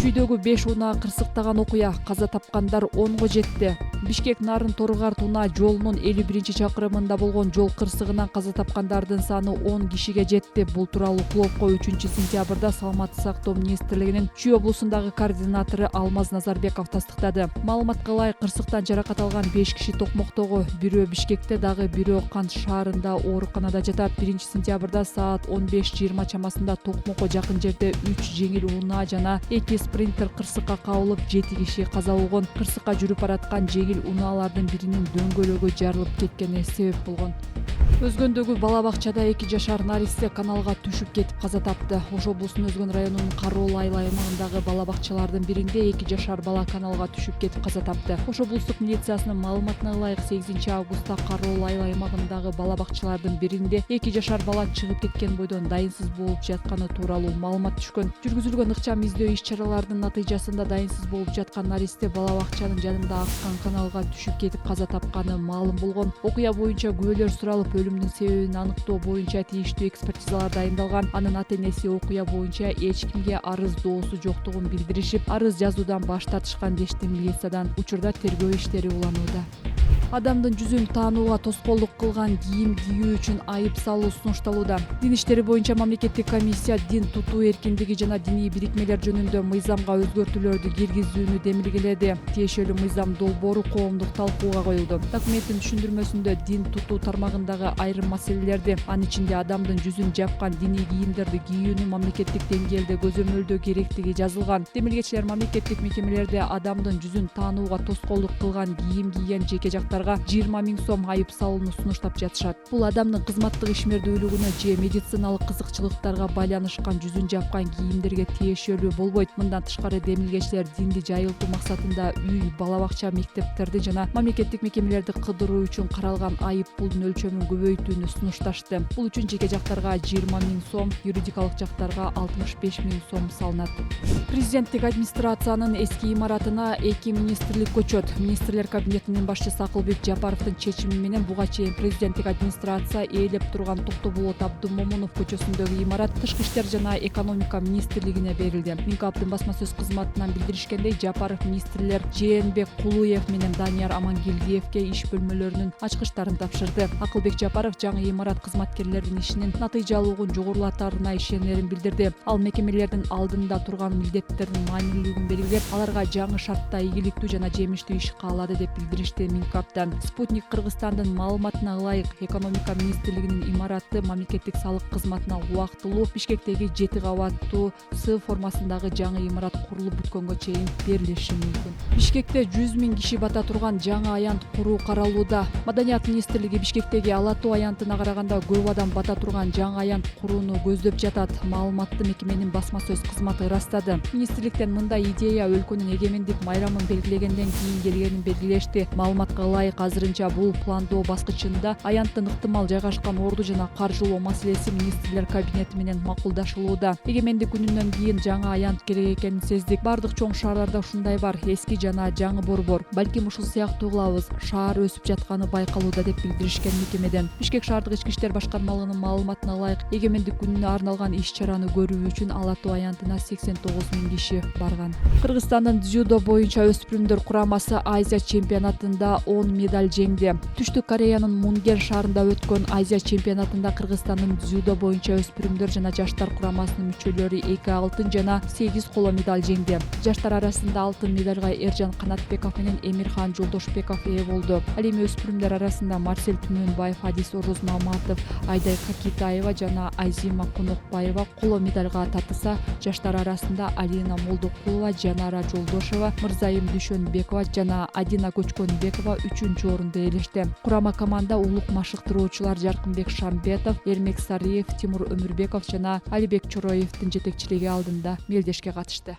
Чүйдөгү 5 унаа кырсыктаган окуя, каза тапкандар 10го жетти. Бишкек Нарын Торгар Тунаа жолунун 51-чакырымында болгон жол кырсыгынан каза тапкандардын саны 10 кишиге жетти. Бул тууралуу Клопко 3-сентябрда Саламаттык сактоо министрлигинин Чүй облусундагы координатору Алмаз Назарбеков тастыктады. Маалыматка ылайык, кырсыктан жаракат алган 5 киши Токмоктогу, бирөө Бишкекте, дагы бирөө Кант шаарында ооруканада жатат. 1-сентябрда саат 15:20 чамасында Токмокко жакын жерде 3 жеңил унаа жана 2 спринтер кырсыкка кабылып 7 киши каза болгон. Кырсыкка жүрүп бараткан жеңил унаалардын биринин дөңгөлөгү жарылып кеткени себеп болгон. Өзгөндөгү бала бакчада 2 жашар наристе каналга түшүп кетип каза тапты. Ош облусунун Өзгөн районунун Кароол айыл аймагындагы бала бакчалардын биринде 2 жашар бала каналга түшүп кетип каза тапты. Ош облустук милициясынын маалыматына ылайык, 8-августта Кароол айыл аймагындагы бала бакчалардын биринде 2 жашар бала чыгып кеткен бойдон дайынсыз болуп жатканы тууралуу маалымат түшкөн. Жүргүзүлгөн ыкчам издөө иш-чараларынын натыйжасында дайынсыз болуп жаткан наристе бала бакчанын жанында аккан каналга түшүп кетип каза тапканы маалым болгон. Окуя боюнча күбөлөр суралып, өлүмдүн себебин аныктоо боюнча тийиштүү экспертизалар дайындалган. Анын ата-энеси окуя боюнча эч кимге арыздоосу жоктугун билдиришип, арыз жазуудан баш тартышкан дешти милициядан. Учурда тергөө иштери уланууда. Адамдын жүзүн таанууга тоскоолдук кылган кийим кийүү үчүн айып салуу сунушталууда. Дин иштери боюнча мамлекеттик комиссия дин тутуу эркиндиги жана диний бирикмелер жөнүндө мыйзамга өзгөртүүлөрдү киргизүүнү демилгеледи. Тиешелүү мыйзам долбоору коомдук талкууга коюлду. Документтин түшүндүрмөсүндө дин тутуу тармагындагы айрым маселелерди, анын ичинде адамдын жүзүн жапкан диний кийимдерди кийүүнү мамлекеттик деңгээлде көзөмөлдөө керектиги жазылган. Демилгечилер мамлекеттик мекемелерде адамдын жүзүн таанууга тоскоолдук кылган кийим кийген жеке жактарга 20 000 сом айып салууну сунуштап жатышат. Бул адамдын кызматтык ишмердүүлүгүнө же медициналык кызыкчылыктарга байланышкан жүзүн жапкан кийимдерге тиешелүү болбойт. Мындан тышкары демилгечилер динди жайылтуу максатында үй, бала бакча, мектептерди жана мамлекеттик мекемелерди кыдыруу үчүн каралган айып пулдун өлчөмүн көбөйтүүнү сунушташты. Бул үчүн жеке жактарга 20 000 сом, юридикалык жактарга 65 000 сом салынат. Президенттик администрациянын эски имаратына 2 министрлик көчөт. Министрлер кабинетинин башчысы Акылбек Жапаровдун чечими менен буга чейин президенттик администрация ээлеп турган Токтоболот Абдымомунов көчөсүндөгү имарат Тышкы иштер жана экономика министрлигине берилди. Минкабдын басма сөз кызматынан билдиришкендей, Жапаров министрлер Жээнбек Кулуев менен Данияр Амангелдиевке иш бөлмөлөрүнүн ачкычтарын тапшырды. Акылбек Жапаров жаңы имарат кызматкерлеринин ишинин натыйжалуулугун жогорулатарына ишенерин билдирди. Ал мекемелердин алдында турган милдеттердин маанилүүлүгүн белгилеп, аларга жаңы шартта ийгиликтүү жана жемиштүү иш каалады деп билдиришти Минкабдан. Спутник Кыргызстандын маалыматына ылайык, экономика министрлигинин имараты мамлекеттик салык кызматына убактылуу Бишкектеги 7 кабаттуу С формасындагы жаңы имарат курулуп бүткөнгө чейин берилиши мүмкүн. Бишкекте 100 000 киши бата турган жаңы аянт куруу каралууда. Маданият министрлиги Бишкектеги Ала Тоо аянтына караганда көп адам бата турган жаңы аянт курууну көздөп жатат. Маалыматты мекеменин басма сөз кызматы ырастады. Министрликтен мындай идея өлкөнүн эгемендик майрамын белгилегенден кийин келгенин белгилешти. Маалыматка ылайык, азырынча бул пландоо баскычында аянттын ыктымал жайгашкан орду жана каржылоо маселеси министрлер кабинети менен макулдашылууда. Эгемендик күнүнөн кийин жаңы аянт керек экенин сездик. Бардык чоң шаарларда ушундай бар, эски жана жаңы борбор. Балким ушул сыяктуу кылабыз. Шаар өсүп жатканы байкалууда деп билдиришкен мекемеден. Бишкек шаардык ички иштер башкармалыгынын маалыматына ылайык, эгемендик күнүнө арналган иш-чараны көрүү үчүн Ала Тоо аянтына 89 000 киши барган. Кыргызстандын дзюдо боюнча өспүрүмдөр курамасы Азия чемпионатында 10 медаль жеңди. Түштүк Кореянын Мунген шаарында өткөн Азия чемпионатында Кыргызстандын дзюдо боюнча өспүрүмдөр жана жаштар курамасынын мүчөлөрү 2 алтын жана 8 коло медаль жеңди. Жаштар арасында алтын медальга Эржан Канатбеков менен Эмирхан Жолдошбеков ээ болду. Ал эми өспүрүмдөр арасында Марсель Түмөнбаев, Адис Ороз Маматов, Айдай Кокитаева жана Айзима Конокбаева коло медальга татыса, жаштар арасында Алина Молдокулова, Жанара Жолдошева, Мырзайым Дүйшөнбекова жана Адина Көчкөнбекова 3-чү орунду ээлешти. Курама команда улук машыктыруучулар Жаркынбек Шамбетов, Эрмек Сариев, Тимур Өмүрбеков жана Алибек Чороевдин жетекчилиги алдында мелдешке катышты.